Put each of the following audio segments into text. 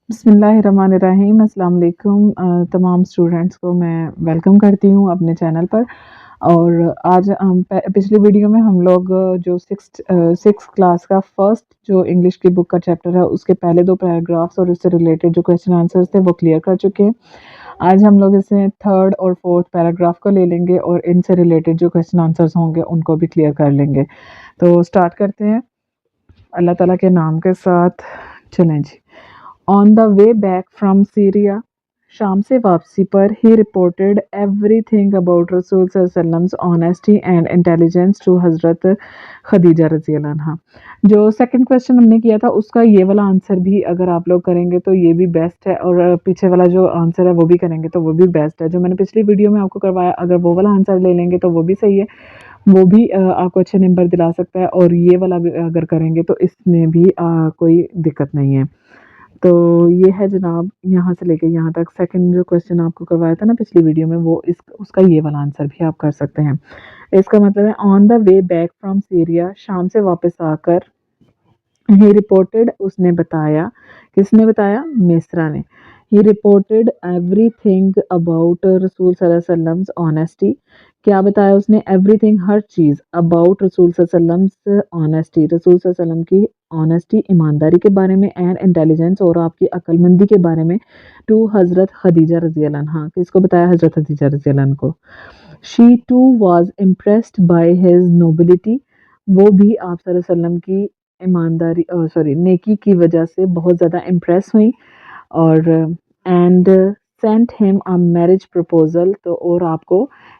बिस्मिल्लाहिर्रहमानिर्रहीम। अस्सलाम वालेकुम। तमाम स्टूडेंट्स को मैं वेलकम करती हूँ अपने चैनल पर। और आज पिछली वीडियो में हम लोग जो सिक्स क्लास का फर्स्ट जो इंग्लिश की बुक का चैप्टर है उसके पहले 2 पैराग्राफ्स और उससे रिलेटेड जो क्वेश्चन आंसर्स थे वो क्लियर कर चुके हैं। आज हम लोग इसे थर्ड और फोर्थ पैराग्राफ को ले लेंगे और इनसे रिलेटेड जो क्वेश्चन आंसर्स होंगे उनको भी क्लियर कर लेंगे। तो स्टार्ट करते हैं अल्लाह ताला के नाम के साथ। चलें जी। On the way back from Syria, शाम से वापसी पर ही रिपोर्टेड एवरीथिंग अबाउट रसूल सल्लल्लाहु अलैहि वसल्लम's ऑनेस्टी एंड इंटेलिजेंस टू हज़रत खदीजा रज़ी अल्लाह अन्हा। जो सेकंड क्वेश्चन हमने किया था उसका ये वाला आंसर भी अगर आप लोग करेंगे तो ये भी बेस्ट है, और पीछे वाला जो आंसर है वो भी करेंगे तो वो भी बेस्ट है। जो मैंने पिछली वीडियो में आपको करवाया अगर वो वाला आंसर ले लेंगे तो वो भी सही है, वो भी आपको अच्छे नंबर दिला सकता है, और ये वाला भी अगर करेंगे तो इसमें भी कोई दिक्कत नहीं है। तो ये है जनाब यहाँ से लेके यहाँ तक सेकंड जो क्वेश्चन आपको करवाया था ना पिछली वीडियो में, वो इस उसका ये वाला आंसर भी आप कर सकते हैं। इसका मतलब है on the way back from Syria, शाम से वापस आकर, ही रिपोर्टेड उसने बताया, किसने बताया? मिस्रा ने। ही रिपोर्टेड एवरीथिंग अबाउट रसूल सल्लल्लाहु अलैहि वसल्लम्स ऑनेस्टी। क्या बताया उसने? एवरीथिंग, हर चीज़, अबाउट रसूल सल्लल्लाहु अलैहि वसल्लम्स ऑनेस्टी, रसूल सल्लल्लाहु अलैहि वसल्लम की ऑनेस्टी, ईमानदारी के बारे में, एंड इंटेलिजेंस, और आपकी अक्लमंदी के बारे में, टू हज़रत खदीजा रज़ी अल्लाह अन्हा। किसको बताया? हज़रत खदीजा रज़ी अल्लाह अन्हा को। She too was impressed by his nobility, वो भी आप सल्लल्लाहु अलैहि वसल्लम की ईमानदारी सॉरी नेकी की वजह से बहुत ज़्यादा इम्प्रेस हुई। और and sent him a marriage proposal, तो और आपको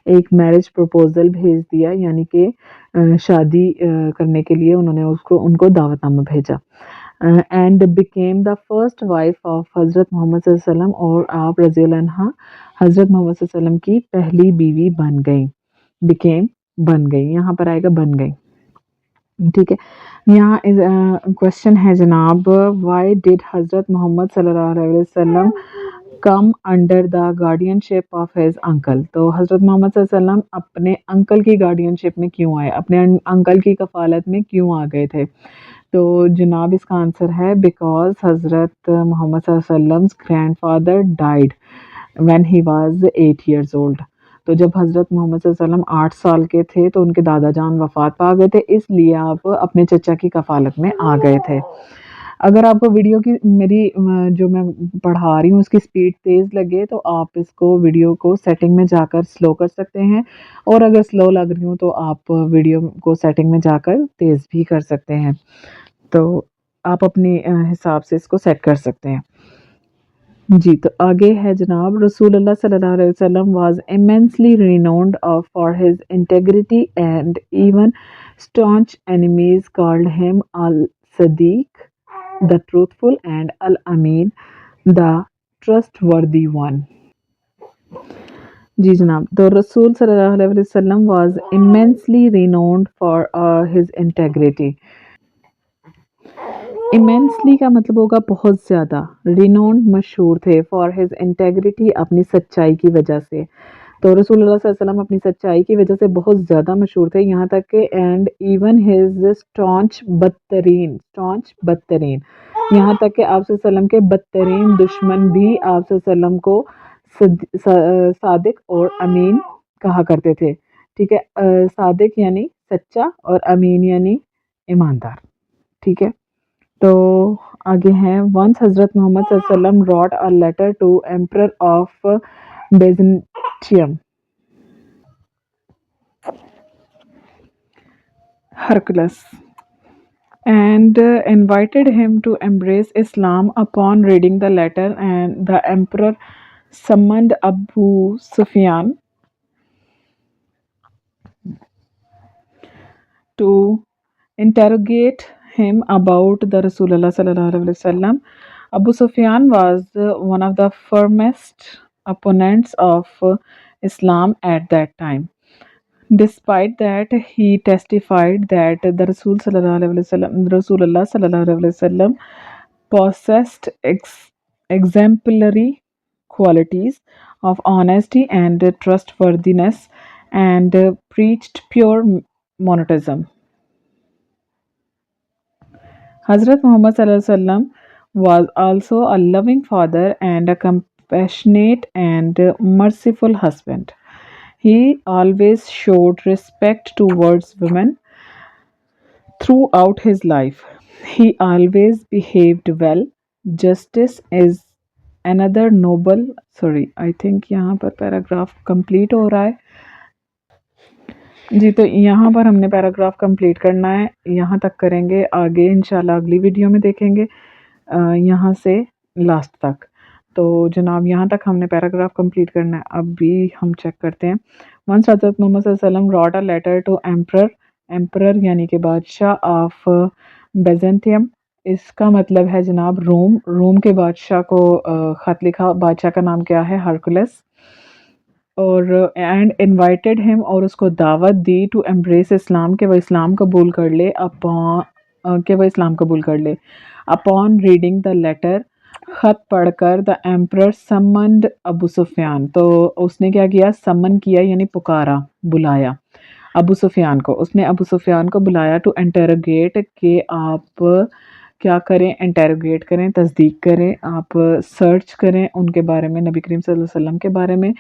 एक मैरिज प्रपोजल भेज दिया, यानी कि शादी करने के लिए उन्होंने उनको दावतनामा भेजा। And became the first wife of हज़रत मोहम्मद सल्लल्लाहु अलैहि वसल्लम, और आप रज़ी अल्लाह अन्हा हज़रत मोहम्मद सल्लल्लाहु अलैहि वसल्लम की पहली बीवी बन गई। बिकेम, बन गई, यहाँ पर आएगा बन गई। ठीक है। यहाँ क्वेश्चन है जनाब, व्हाई डिड हज़रत मोहम्मद सल्लल्लाहु अलैहि वसल्लम come under the guardianship of his uncle. तो हज़रत मोहम्मद सल्लल्लाहु अलैहि वसल्लम अपने अंकल की गार्डियनशिप में क्यों आए, अपने अंकल की कफालत में क्यों आ गए थे? तो जनाब इसका आंसर है बिकॉज हज़रत मोहम्मद सल्लल्लाहु अलैहि वसल्लम्स grandfather died when he was 8 years old. तो जब हज़रत मोहम्मद सल्लल्लाहु अलैहि वसल्लम 8 साल के थे तो उनके दादा जान वफ़ात पा गए थे, इसलिए आप अपने चचा की कफ़ालत में आ गए थे। अगर आपको वीडियो की मेरी जो मैं पढ़ा रही हूँ उसकी स्पीड तेज़ लगे तो आप इसको वीडियो को सेटिंग में जाकर स्लो कर सकते हैं, और अगर स्लो लग रही हूँ तो आप वीडियो को सेटिंग में जाकर तेज़ भी कर सकते हैं। तो आप अपने हिसाब से इसको सेट कर सकते हैं। जी, तो आगे है जनाब, रसूलुल्लाह सल्लल्लाहु अलैहि वसल्लम was immensely renowned for his integrity, and even staunch enemies called him al-Sadiq, the truthful, and al-Amin, the trustworthy one. जी जनाब, तो रसूल सल्लल्लाहु अलैहि वसल्लम was immensely renowned for his integrity. Immensely का मतलब होगा बहुत ज़्यादा, रिनोन्ड मशहूर थे, फॉर हिज इंटेग्रिटी अपनी सच्चाई की वजह से। तो रसूलुल्लाह सल्लल्लाहु अलैहि वसल्लम अपनी सच्चाई की वजह से बहुत ज़्यादा मशहूर थे, यहाँ तक कि एंड इवन हिज स्टॉन्च बदतरीन, यहाँ तक कि आप सल्लल्लाहु अलैहि वसल्लम के बदतरीन दुश्मन भी आप सल्लल्लाहु अलैहि वसल्लम को सादिक और अमीन कहा करते थे। ठीक है, सादिक यानी सच्चा और अमीन यानी ईमानदार। ठीक है। तो आगे हैं, वंस हज़रत मोहम्मद सल्लल्लाहु अलैहि वसल्लम wrote a letter to emperor of Byzantium Hercules, and invited him to embrace Islam. Upon reading the letter, and the emperor summoned Abu Sufyan to interrogate him about the Rasulullah sallallahu alaihi wasallam. Abu Sufyan was one of the firmest opponents of Islam at that time. Despite that, he testified that the Rasulullah sallallahu alaihi wasallam possessed exemplary qualities of honesty and trustworthiness, and preached pure monotheism. Hazrat Muhammad sallallahu alaihi wasallam was also a loving father and a compassionate and merciful husband. He always showed respect towards women throughout his life. He always behaved well. Justice is another noble, sorry, I think यहाँ पर paragraph complete हो रहा है जी, तो यहाँ पर हमने paragraph complete करना है, यहाँ तक करेंगे, आगे इंशाल्लाह अगली वीडियो में देखेंगे यहाँ से लास्ट तक। तो जनाब यहाँ तक हमने पैराग्राफ कंप्लीट करना है। अभी हम चेक करते हैं। वंस हज़रत मोहम्मद सल्लल्लाहु अलैहि वसल्लम wrote a letter to emperor यानी कि बादशाह ऑफ बेजेंटियम। इसका मतलब है जनाब रोम के बादशाह को ख़त लिखा। बादशाह का नाम क्या है? हरकुलस। और एंड इनवाइटेड हिम, और उसको दावत दी टू एम्ब्रेस इस्लाम, कि वह इस्लाम कबूल कर ले। अपॉन रीडिंग द लेटर, ख़त पढ़कर, the emperor summoned Abu Sufyan, तो उसने क्या किया? समन किया यानी पुकारा, बुलाया अबू सुफियान को। उसने अबू सुफियान को बुलाया टू इंटरोगेट, कि आप क्या करें? इंटरोगेट करें, तस्दीक करें, आप सर्च करें उनके बारे में, नबी करीम सल्लल्लाहु अलैहि वसल्लम के बारे में।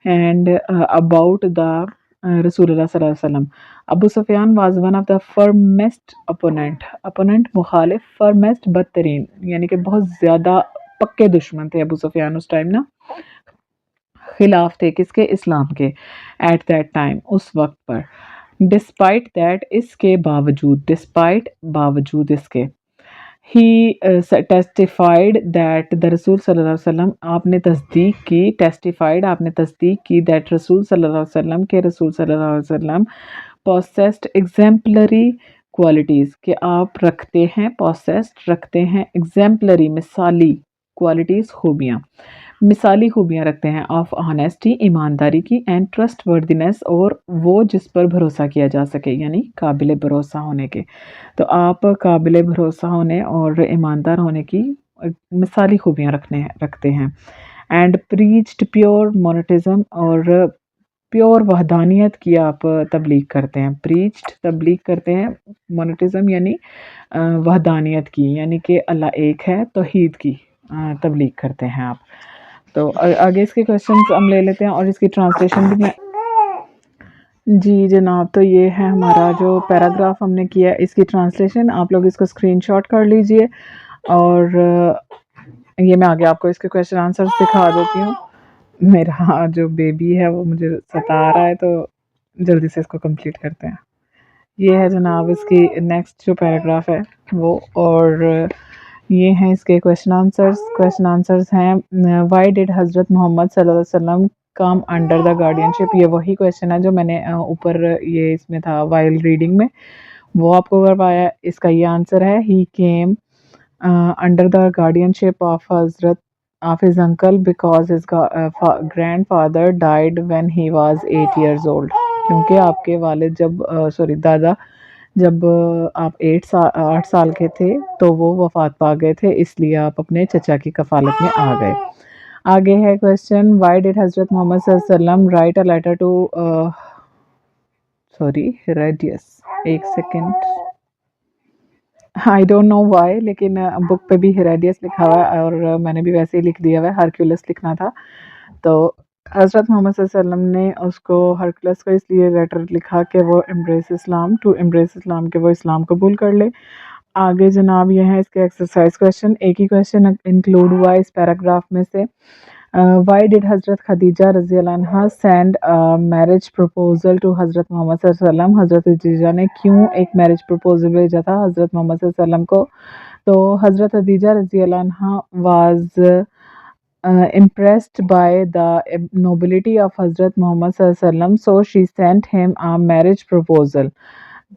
एंड अबाउट द रसूलुल्लाह सल्लल्लाहु अलैहि वसल्लम। Abu Sufyan was one of the firmest opponent मुखालिफ, फर्मेस्ट बदतरीन, यानी कि बहुत ज़्यादा पक्के दुश्मन थे अबू सुफियान उस टाइम ना, खिलाफ थे किसके? इस्लाम के, एट दैट टाइम, उस वक्त पर। डिस्पाइट दैट, इसके बावजूद, डिस्पाइट बावजूद इसके। ही टेस्टिफाइड दैट द रसूल सल्लल्लाहु अलैहि वसल्लम, आपने तस्दीक की, टेस्टिफाइड आपने तस्दीक की, दैट रसूल सल्लल्लाहु अलैहि वसल्लम, के रसूल सल्लल्लाहु अलैहि वसल्लम पोसेस्ड एग्जाम्पलरी क्वालिटीज़, के आप रखते हैं, पोसेस्ड रखते हैं, एग्जाम्पलरी मिसाली क्वालिटीज़, खूबियाँ, मिसाली खूबियाँ रखते हैं, ऑफ ऑनेस्टी ईमानदारी की, एंड ट्रस्ट वर्दिनेस, और वो जिस पर भरोसा किया जा सके, यानी काबिल भरोसा होने के। तो आप काबिल भरोसा होने और ईमानदार होने की मिसाली खूबियाँ रखते हैं। एंड प्रीच्ड प्योर मोनेटिज्म, और प्योर वहदानियत की आप तबलीग करते हैं। प्रीच्ड तबलीग करते हैं, मोनेटिज्म यानी वहदानियत की, यानी कि अल्लाह एक है, तौहीद की तबलीग करते हैं आप। तो आगे इसके क्वेश्चंस हम ले लेते हैं और इसकी ट्रांसलेशन भी मैं जी जनाब, तो ये है हमारा जो पैराग्राफ हमने किया, इसकी ट्रांसलेशन। आप लोग इसको स्क्रीनशॉट कर लीजिए, और ये मैं आगे आपको इसके क्वेश्चन आंसर्स दिखा देती हूँ। मेरा जो बेबी है वो मुझे सता रहा है, तो जल्दी से इसको कंप्लीट करते हैं। ये है जनाब इसकी नेक्स्ट जो पैराग्राफ है वो, और ये हैं इसके क्वेश्चन आंसर्स हैं। वाई डिड हज़रत मोहम्मद सल्लल्लाहु अलैहि वसल्लम कम अंडर द गार्डियनशिप, ये वही क्वेश्चन है जो मैंने ऊपर ये इसमें था वाइल रीडिंग में, वो आपको करवाया। इसका ये आंसर है, he came under the guardianship of his uncle because his grand father died when he was 8 years old, क्योंकि आपके वालिद जब दादा जब आप 8 साल के थे तो वो वफ़ात पा गए थे, इसलिए आप अपने चचा की कफ़ालत में आ गए। आगे है क्वेश्चन, व्हाई डिड हज़रत मोहम्मद सल्लल्लाहु अलैहि वसल्लम राइट अ लेटर टू हेरोडियस, एक second, I don't know why, लेकिन बुक पे भी हेरोडियस लिखा हुआ है और मैंने भी वैसे ही लिख दिया हुआ है, हरक्यूलिस लिखना था। तो हज़रत मोहम्मद सल्लल्लाहु अलैहि वसल्लम ने उसको, हरकुलस को, इसलिए लेटर लिखा कि वो एम्ब्रेस इस्लाम, कि वो इस्लाम कबूल कर ले। आगे जनाब ये है इसके एक्सरसाइज क्वेश्चन, एक ही क्वेश्चन इंक्लूड हुआ है इस पैराग्राफ में से। वाई डिड हज़रत खदीजा रज़ी अल्लाह अन्हा सेंड मैरिज प्रपोजल टू हज़रत मोहम्मद सल्लल्लाहु अलैहि वसल्लम, हज़रत खदीजा ने क्यों एक मैरिज प्रपोजल भेजा था हज़रत मोहम्मद सल्लल्लाहु अलैहि वसल्लम को? तो हज़रत खदीजा रज़ी अल्लाह अन्हा was impressed by the nobility of Hazrat Muhammad sallallahu alaihi wasallam, so she sent him a marriage proposal.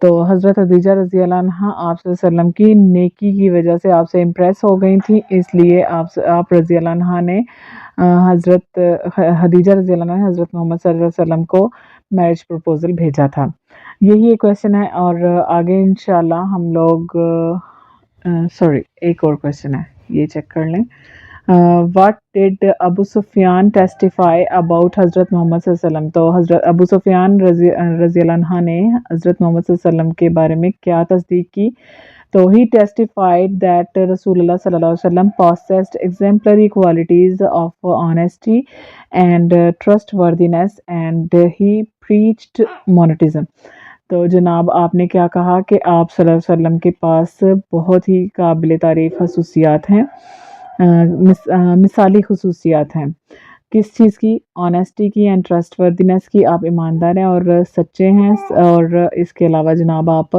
तो हज़रत खदीजा रज़ी अल्लाह अन्हा आप सल्लल्लाहु अलैहि वसल्लम की नेकी की वजह से आपसे इम्प्रेस हो गई थी, इसलिए आप रज़ी अल्लाह अन्हा ने हज़रत खदीजा रज़ी अल्लाह अन्हा ने हज़रत मोहम्मद सल्लल्लाहु अलैहि वसल्लम को मैरिज प्रपोजल भेजा था। यही एक क्वेश्चन है, और आगे इंशाल्लाह हम लोग एक और क्वेश्चन है, ये चेक कर लें। What did Abu Sufyan testify about हज़रत मोहम्मद सल्लल्लाहु अलैहि वसल्लम, तो हज़रत अबू सुफियान रज़ी अल्लाह अन्हा ने हज़रत मोहम्मद सल्लल्लाहु अलैहि वसल्लम के बारे में क्या तस्दीक की? तो he testified that Rasulullah sallallahu alaihi wasallam possessed exemplary qualities of honesty and trustworthiness, and he preached monotheism. तो जनाब आपने क्या कहा कि आप सल्लल्लाहु अलैहि वसल्लम के पास बहुत ही काबिल तारीफ़ खसूसियात हैं, मिसाली खसूसियात हैं। किस चीज़ की? ऑनेस्टी की एंड ट्रस्टवर्दीनेस की। आप ईमानदार हैं और सच्चे हैं, और इसके अलावा जनाब आप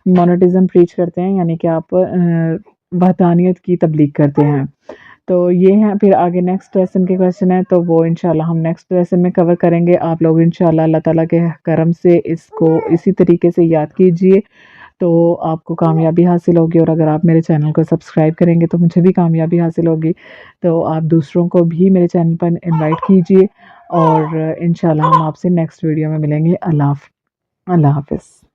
मोनेटिज़्म प्रीच करते हैं, यानी कि आप वहदानियत की तबलीग करते हैं। तो ये हैं, फिर आगे नेक्स्ट लेसन के क्वेश्चन है, तो वो इंशाल्लाह हम नेक्स्ट लेसन में कवर करेंगे। आप लोग इंशाल्लाह अल्लाह ताला के करम से इसको इसी तरीके से याद कीजिए, तो आपको कामयाबी हासिल होगी, और अगर आप मेरे चैनल को सब्सक्राइब करेंगे तो मुझे भी कामयाबी हासिल होगी। तो आप दूसरों को भी मेरे चैनल पर इनवाइट कीजिए, और इंशाल्लाह हम आपसे नेक्स्ट वीडियो में मिलेंगे। अल्लाह हाफ़िज़।